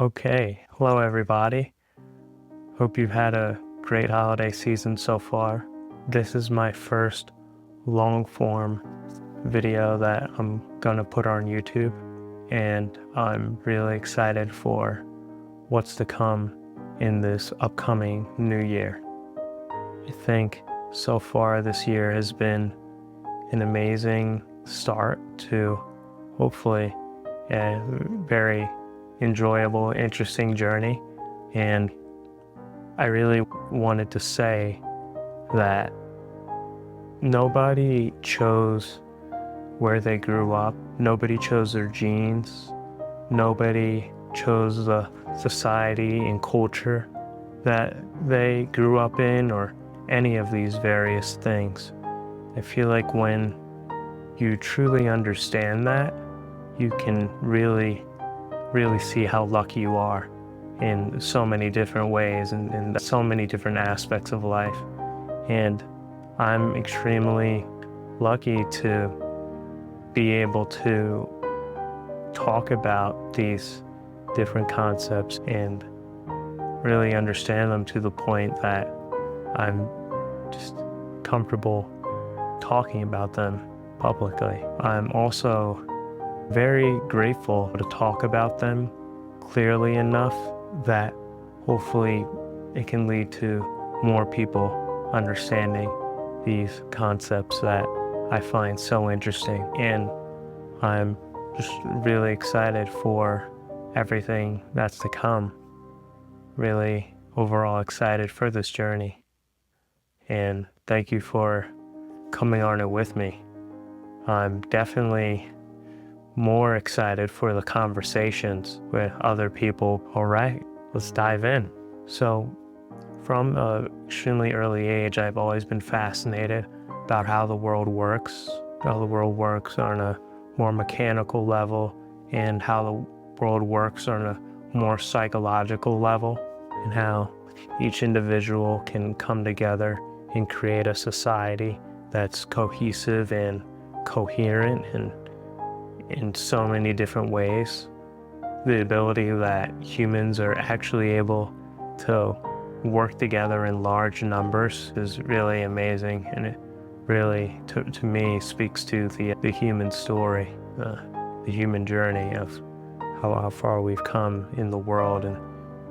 Okay, hello everybody. Hope you've had a great holiday season so far. This is my first long form video that I'm gonna put on YouTube, and I'm really excited for what's to come in this upcoming new year. I think so far this year has been an amazing start to hopefully a very enjoyable, interesting journey. And I really wanted to say that nobody chose where they grew up. Nobody chose their genes. Nobody chose the society and culture that they grew up in, or any of these various things. I feel like when you truly understand that, you can really see how lucky you are in so many different ways and in so many different aspects of life. And I'm extremely lucky to be able to talk about these different concepts and really understand them to the point that I'm just comfortable talking about them publicly. I'm also very grateful to talk about them clearly enough that hopefully it can lead to more people understanding these concepts that I find so interesting. And I'm just really excited for everything that's to come. Really overall excited for this journey. And thank you for coming on it with me. I'm definitely more excited for the conversations with other people. All right, let's dive in. So from an extremely early age, I've always been fascinated about how the world works on a more mechanical level, and how the world works on a more psychological level, and how each individual can come together and create a society that's cohesive and coherent and in so many different ways. The ability that humans are actually able to work together in large numbers is really amazing, and it really, to me, speaks to the human story, the human journey of how far we've come in the world and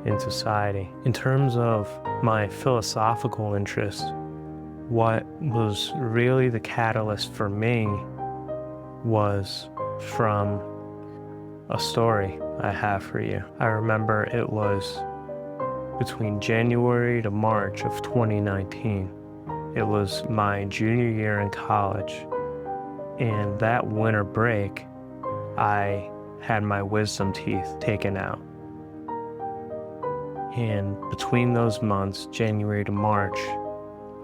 in society. In terms of my philosophical interest, what was really the catalyst for me was from a story I have for you. I remember it was between January to March of 2019. It was my junior year in college, and that winter break, I had my wisdom teeth taken out. And between those months, January to March,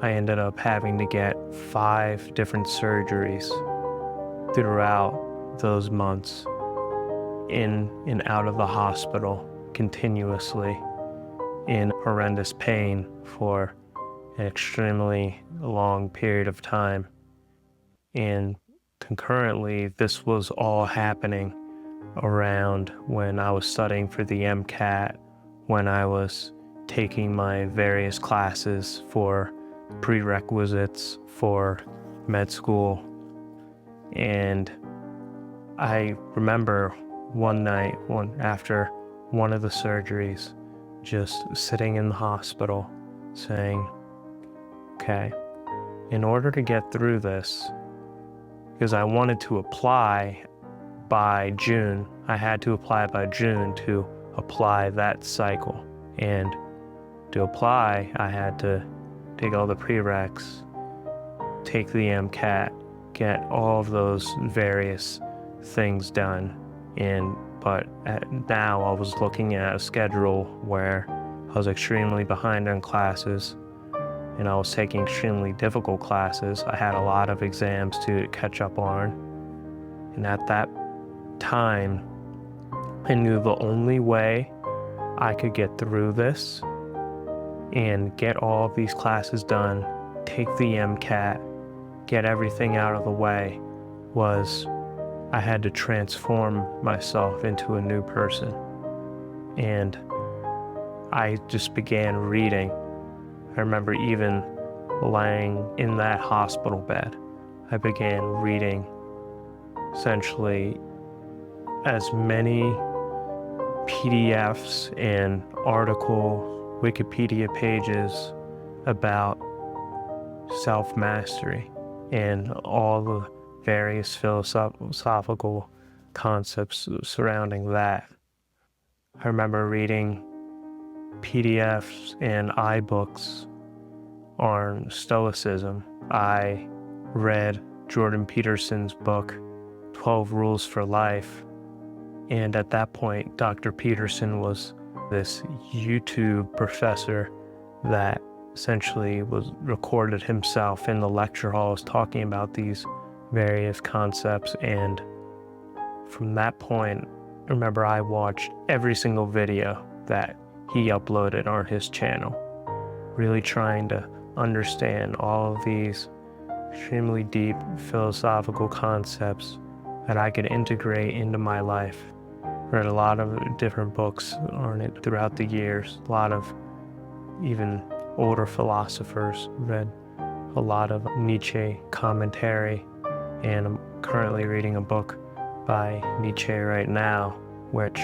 I ended up having to get 5 different surgeries throughout those months, in and out of the hospital continuously, in horrendous pain for an extremely long period of time. And concurrently, this was all happening around when I was studying for the MCAT, when I was taking my various classes for prerequisites for med school. And I remember one night, after one of the surgeries, just sitting in the hospital saying, okay, in order to get through this, because I wanted to apply by June, I had to apply by June to apply that cycle. And to apply, I had to take all the prereqs, take the MCAT, get all of those various things done. But now I was looking at a schedule where I was extremely behind on classes, and I was taking extremely difficult classes. I had a lot of exams to catch up on. And at that time, I knew the only way I could get through this and get all of these classes done, take the MCAT, get everything out of the way, was I had to transform myself into a new person. And I just began reading. I remember even lying in that hospital bed, I began reading essentially as many PDFs and article Wikipedia pages about self-mastery and all the various philosophical concepts surrounding that. I remember reading PDFs and iBooks on Stoicism. I read Jordan Peterson's book, 12 Rules for Life. And at that point, Dr. Peterson was this YouTube professor that essentially recorded himself in the lecture halls talking about these various concepts. And from that point, I remember I watched every single video that he uploaded on his channel, really trying to understand all of these extremely deep philosophical concepts that I could integrate into my life. Read a lot of different books on it throughout the years, a lot of even older philosophers, read a lot of Nietzsche commentary, and I'm currently reading a book by Nietzsche right now, which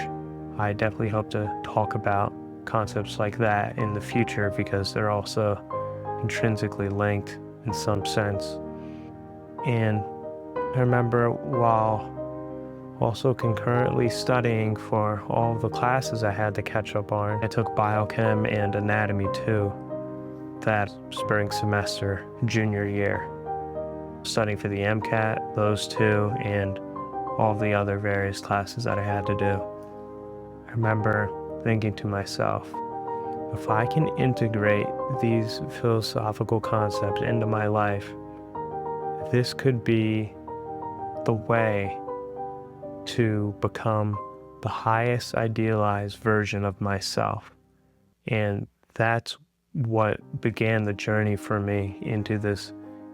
I definitely hope to talk about concepts like that in the future because they're also intrinsically linked in some sense. And I remember while also concurrently studying for all the classes I had to catch up on, I took biochem and anatomy too that spring semester, junior year, studying for the MCAT, those two, and all the other various classes that I had to do. I remember thinking to myself, if I can integrate these philosophical concepts into my life, this could be the way to become the highest idealized version of myself. And that's what began the journey for me into this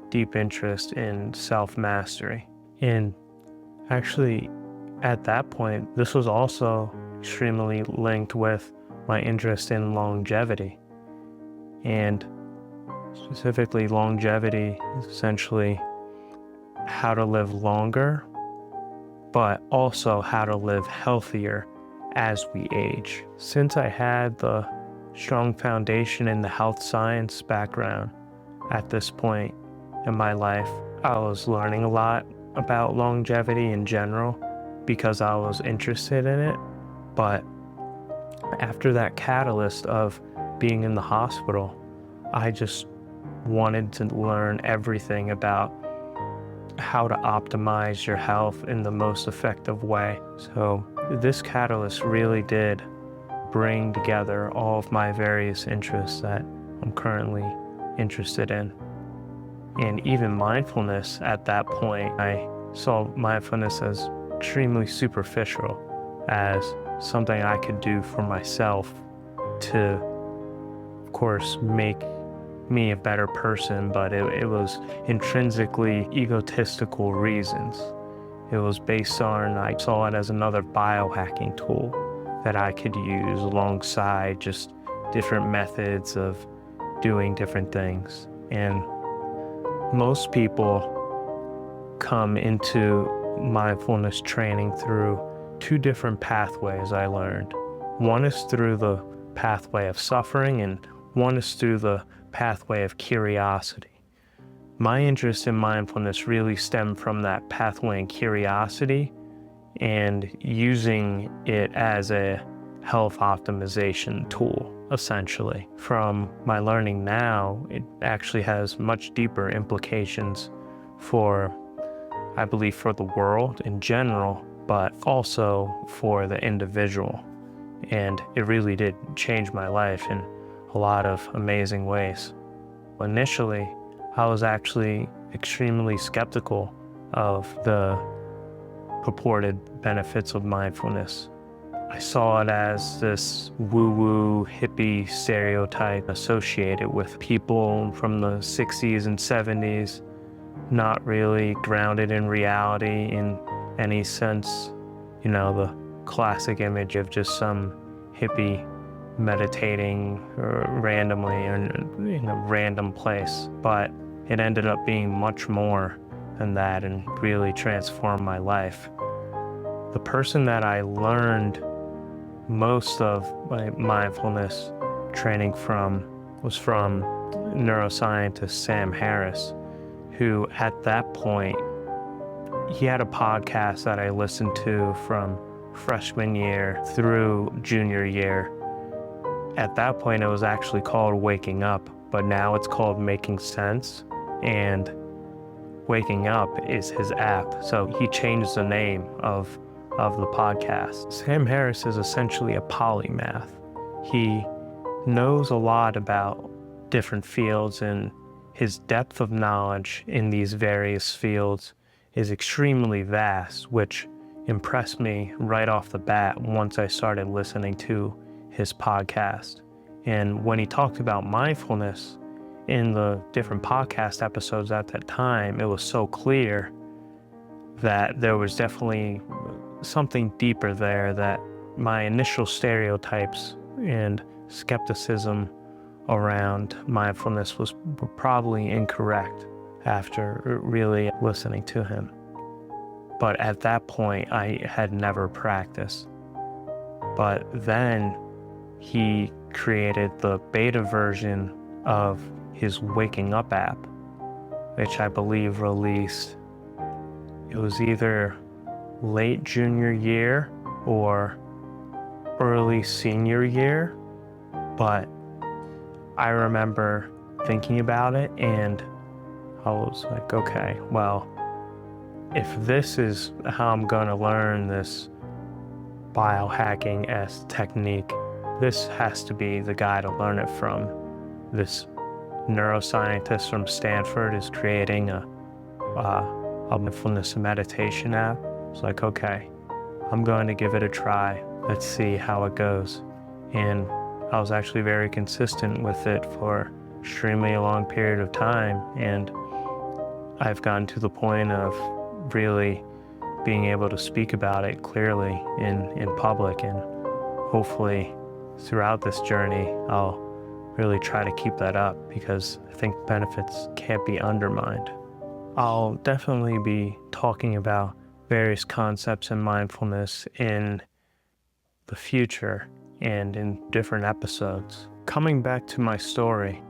deep interest in self-mastery. And actually, at that point, this was also extremely linked with my interest in longevity. And specifically, longevity is essentially how to live longer, but also how to live healthier as we age. Since I had the strong foundation in the health science background at this point in my life, I was learning a lot about longevity in general because I was interested in it. But after that catalyst of being in the hospital, I just wanted to learn everything about how to optimize your health in the most effective way. So this catalyst really did bring together all of my various interests that I'm currently interested in. And even mindfulness at that point, I saw mindfulness as extremely superficial, as something I could do for myself to, of course, make me a better person, but it was intrinsically egotistical reasons. It was based on, I saw it as another biohacking tool that I could use alongside just different methods of doing different things. And most people come into mindfulness training through two different pathways, I learned. One is through the pathway of suffering, and one is through the pathway of curiosity. My interest in mindfulness really stemmed from that pathway and curiosity and using it as a health optimization tool, essentially. From my learning now, it actually has much deeper implications for, I believe, for the world in general, but also for the individual. And it really did change my life in a lot of amazing ways. Initially, I was actually extremely skeptical of the purported benefits of mindfulness. I saw it as this woo-woo hippie stereotype associated with people from the 60s and 70s, not really grounded in reality in any sense. You know, the classic image of just some hippie meditating randomly or in a random place, but it ended up being much more than that and really transformed my life. The person that I learned most of my mindfulness training from was from neuroscientist Sam Harris, who at that point, he had a podcast that I listened to from freshman year through junior year. At that point, it was actually called Waking Up, but now it's called Making Sense, and Waking Up is his app. So he changed the name of the podcast. Sam Harris is essentially a polymath. He knows a lot about different fields, and his depth of knowledge in these various fields is extremely vast, which impressed me right off the bat once I started listening to his podcast. And when he talked about mindfulness in the different podcast episodes at that time, it was so clear that there was definitely something deeper there, that my initial stereotypes and skepticism around mindfulness were probably incorrect after really listening to him. But at that point, I had never practiced. But then he created the beta version of his Waking Up app, which I believe released, it was either late junior year or early senior year, but I remember thinking about it and I was like, okay, well, if this is how I'm going to learn this biohacking-esque technique, this has to be the guy to learn it from. This neuroscientist from Stanford is creating a mindfulness and meditation app. It's like, okay, I'm going to give it a try. Let's see how it goes. And I was actually very consistent with it for extremely long period of time, and I've gotten to the point of really being able to speak about it clearly in public, and hopefully throughout this journey I'll really try to keep that up, because I think benefits can't be undermined. I'll definitely be talking about various concepts in mindfulness in the future and in different episodes. Coming back to my story,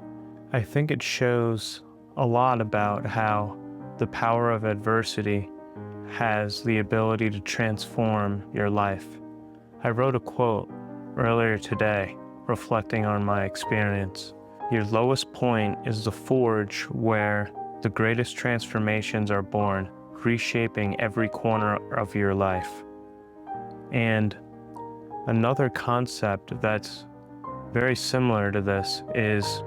I think it shows a lot about how the power of adversity has the ability to transform your life. I wrote a quote earlier today reflecting on my experience. Your lowest point is the forge where the greatest transformations are born, reshaping every corner of your life. And another concept that's very similar to this is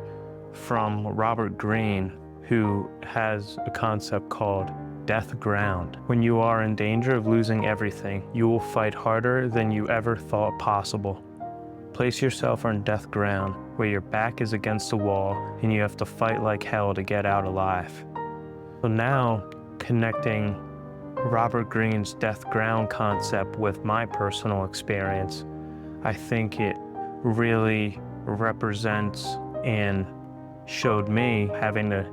from Robert Greene, who has a concept called death ground. When you are in danger of losing everything, you will fight harder than you ever thought possible. Place yourself on death ground, where your back is against the wall and you have to fight like hell to get out alive. So now, connecting Robert Greene's death ground concept with my personal experience, I think it really represents and showed me having to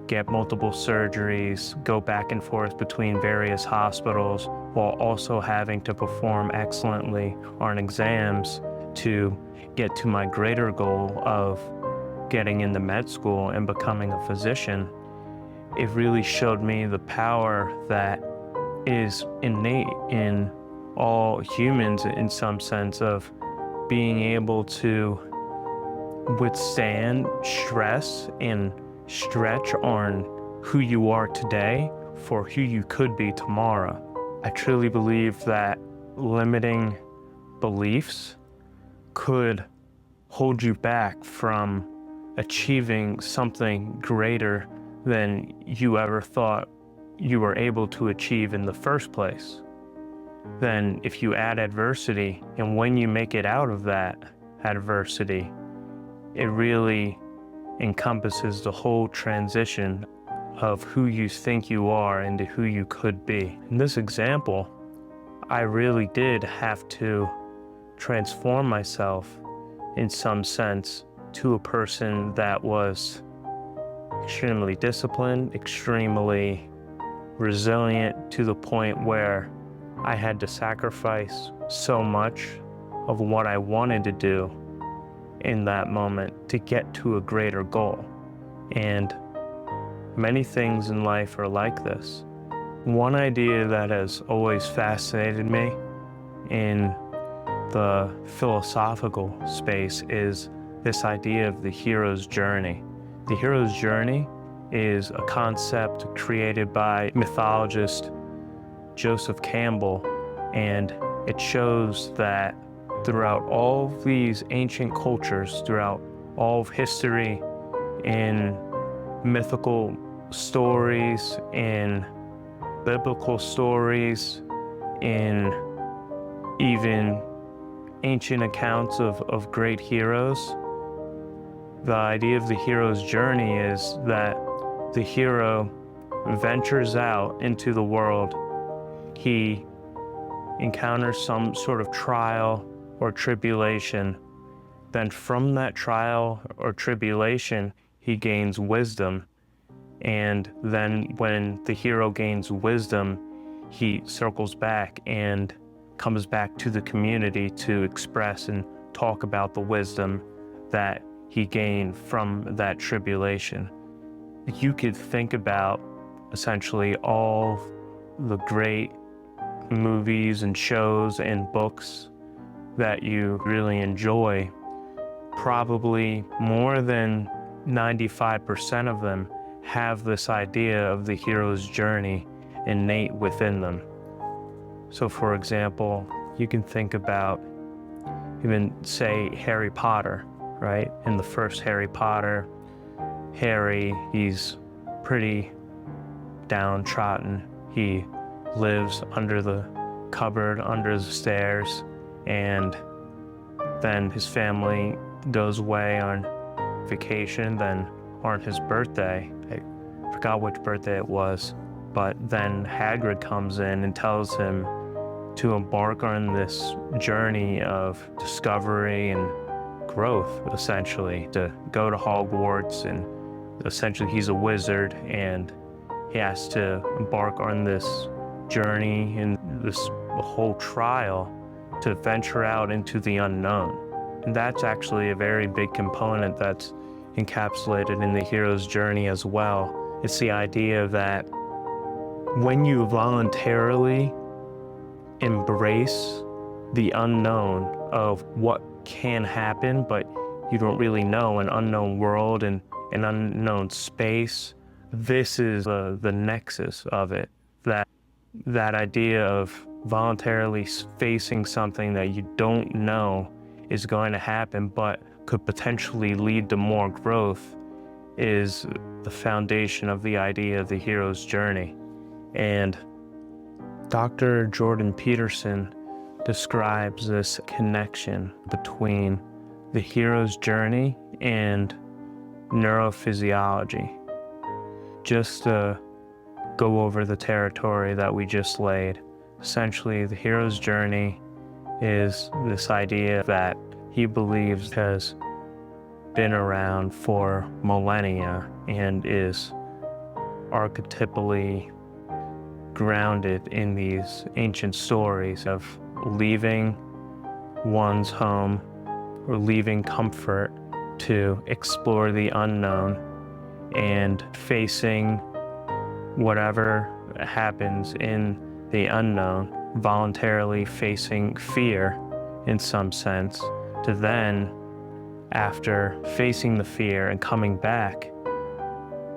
get multiple surgeries, go back and forth between various hospitals, while also having to perform excellently on exams to get to my greater goal of getting into med school and becoming a physician. It really showed me the power that is innate in all humans, in some sense, of being able to withstand stress and stretch on who you are today for who you could be tomorrow. I truly believe that limiting beliefs could hold you back from achieving something greater than you ever thought you were able to achieve in the first place. Then if you add adversity, and when you make it out of that adversity, it really encompasses the whole transition of who you think you are into who you could be. In this example, I really did have to transform myself in some sense to a person that was extremely disciplined, extremely resilient, to the point where I had to sacrifice so much of what I wanted to do in that moment to get to a greater goal. And many things in life are like this. One idea that has always fascinated me in the philosophical space is this idea of the hero's journey. The hero's journey is a concept created by mythologist Joseph Campbell, and it shows that throughout all of these ancient cultures, throughout all of history, in mythical stories, in biblical stories, in even ancient accounts of great heroes, the idea of the hero's journey is that the hero ventures out into the world. He encounters some sort of trial or tribulation. Then from that trial or tribulation, he gains wisdom. And then when the hero gains wisdom, he circles back and comes back to the community to express and talk about the wisdom that he gained from that tribulation. You could think about essentially all the great movies and shows and books that you really enjoy. Probably more than 95% of them have this idea of the hero's journey innate within them. So for example, you can think about even say Harry Potter, right? In the first Harry Potter, Harry, he's pretty downtrodden. He lives under the cupboard, under the stairs, and then his family goes away on vacation. Then on his birthday, I forgot which birthday it was, but then Hagrid comes in and tells him to embark on this journey of discovery and growth, essentially, to go to Hogwarts. And essentially he's a wizard, and he has to embark on this journey and this whole trial to venture out into the unknown. And that's actually a very big component that's encapsulated in the hero's journey as well. It's the idea that when you voluntarily embrace the unknown of what can happen, but you don't really know, an unknown world and an unknown space, this is the nexus of it. That idea of voluntarily facing something that you don't know is going to happen, but could potentially lead to more growth, is the foundation of the idea of the hero's journey. And Dr. Jordan Peterson describes this connection between the hero's journey and neurophysiology. Just to go over the territory that we just laid, essentially the hero's journey is this idea that he believes has been around for millennia and is archetypally grounded in these ancient stories of leaving one's home or leaving comfort to explore the unknown and facing whatever happens in the unknown, voluntarily facing fear in some sense, to then, after facing the fear and coming back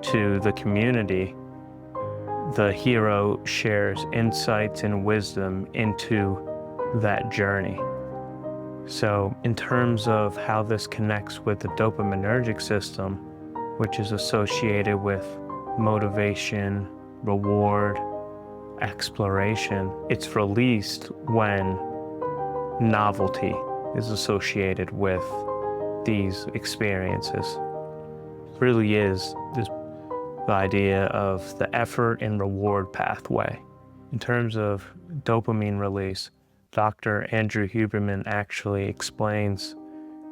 to the community, the hero shares insights and wisdom into that journey. So in terms of how this connects with the dopaminergic system, which is associated with motivation, reward, exploration, it's released when novelty is associated with these experiences. It really is the idea of the effort and reward pathway. In terms of dopamine release, Dr. Andrew Huberman actually explains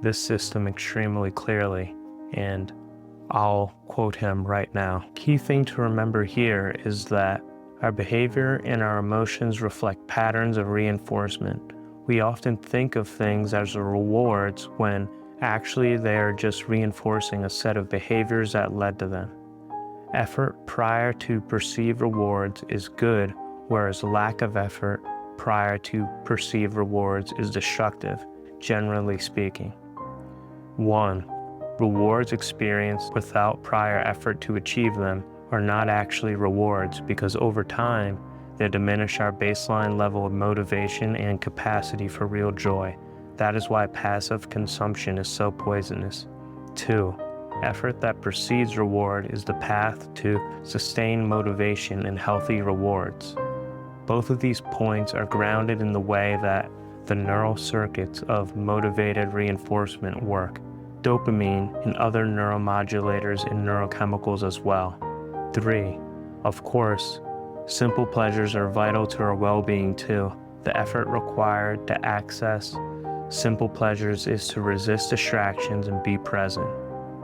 this system extremely clearly, and I'll quote him right now. Key thing to remember here is that our behavior and our emotions reflect patterns of reinforcement. We often think of things as rewards when actually they are just reinforcing a set of behaviors that led to them. Effort prior to perceived rewards is good, whereas lack of effort prior to perceived rewards is destructive, generally speaking. 1. Rewards experienced without prior effort to achieve them are not actually rewards because over time, they diminish our baseline level of motivation and capacity for real joy. That is why passive consumption is so poisonous. 2. Effort that precedes reward is the path to sustained motivation and healthy rewards. Both of these points are grounded in the way that the neural circuits of motivated reinforcement work, dopamine and other neuromodulators and neurochemicals as well. 3. Of course, simple pleasures are vital to our well-being too. The effort required to access simple pleasures is to resist distractions and be present.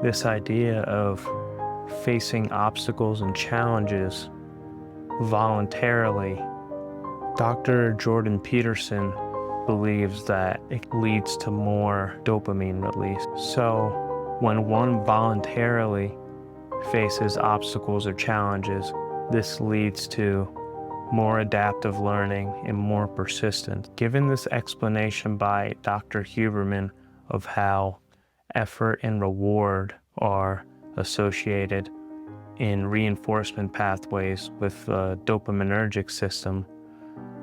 This idea of facing obstacles and challenges voluntarily, Dr. Jordan Peterson believes that it leads to more dopamine release. So when one voluntarily faces obstacles or challenges, this leads to more adaptive learning and more persistence. Given this explanation by Dr. Huberman of how effort and reward are associated in reinforcement pathways with the dopaminergic system,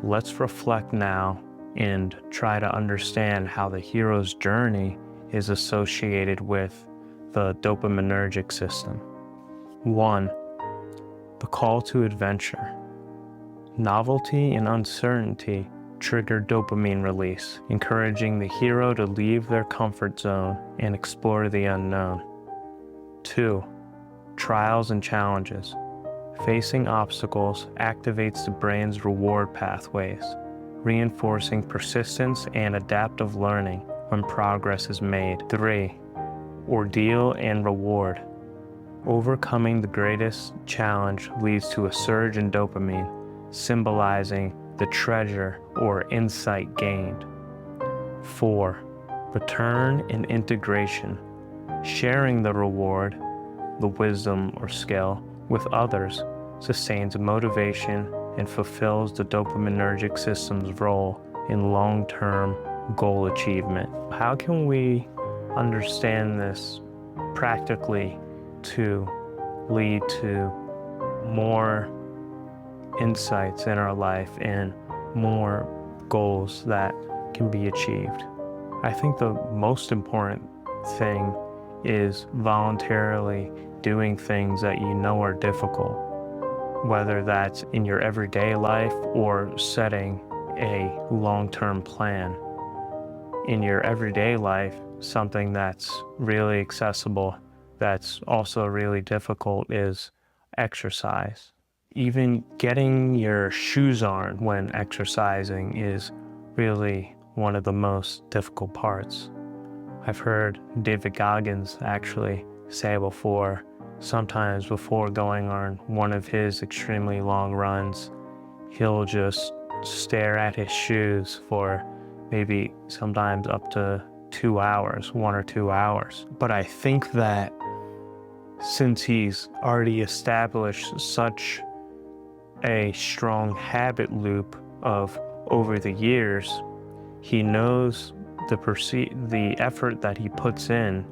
let's reflect now and try to understand how the hero's journey is associated with the dopaminergic system. 1. The call to adventure. Novelty and uncertainty trigger dopamine release, encouraging the hero to leave their comfort zone and explore the unknown. 2. Trials and challenges. Facing obstacles activates the brain's reward pathways, reinforcing persistence and adaptive learning when progress is made. 3. Ordeal and reward. Overcoming the greatest challenge leads to a surge in dopamine, symbolizing the treasure or insight gained. 4. Return and integration. Sharing the reward, the wisdom or skill, with others sustains motivation and fulfills the dopaminergic system's role in long-term goal achievement. How can we understand this practically to lead to more insights in our life and more goals that can be achieved? I think the most important thing is voluntarily doing things that you know are difficult, whether that's in your everyday life or setting a long-term plan. In your everyday life, something that's really accessible, that's also really difficult, is exercise. Even getting your shoes on when exercising is really one of the most difficult parts. I've heard David Goggins actually say before, sometimes before going on one of his extremely long runs, he'll just stare at his shoes for maybe sometimes up to 2 hours, 1 or 2 hours. But I think that since he's already established such a strong habit loop of over the years, he knows the effort that he puts in,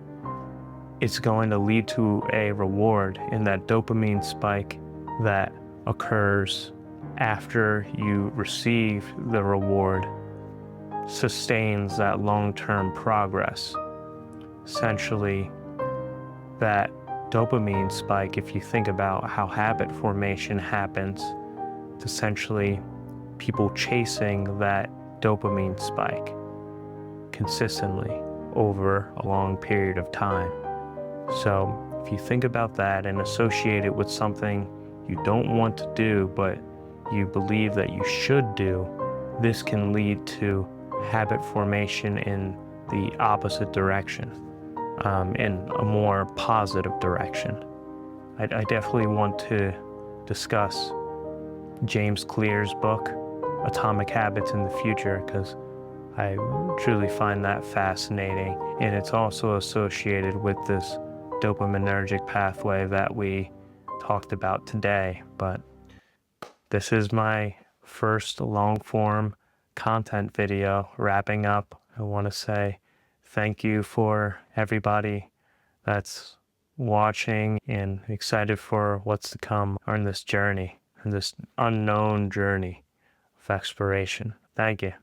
it's going to lead to a reward in that dopamine spike that occurs after you receive the reward, sustains that long-term progress. Essentially, that dopamine spike, if you think about how habit formation happens, it's essentially people chasing that dopamine spike consistently over a long period of time. So if you think about that and associate it with something you don't want to do, but you believe that you should do, this can lead to habit formation in the opposite direction, in a more positive direction. I definitely want to discuss James Clear's book, Atomic Habits in the Future, because I truly find that fascinating, and it's also associated with this dopaminergic pathway that we talked about today. But this is my first long-form content video wrapping up. I want to say thank you for everybody that's watching and excited for what's to come on this journey, on this unknown journey of exploration. Thank you.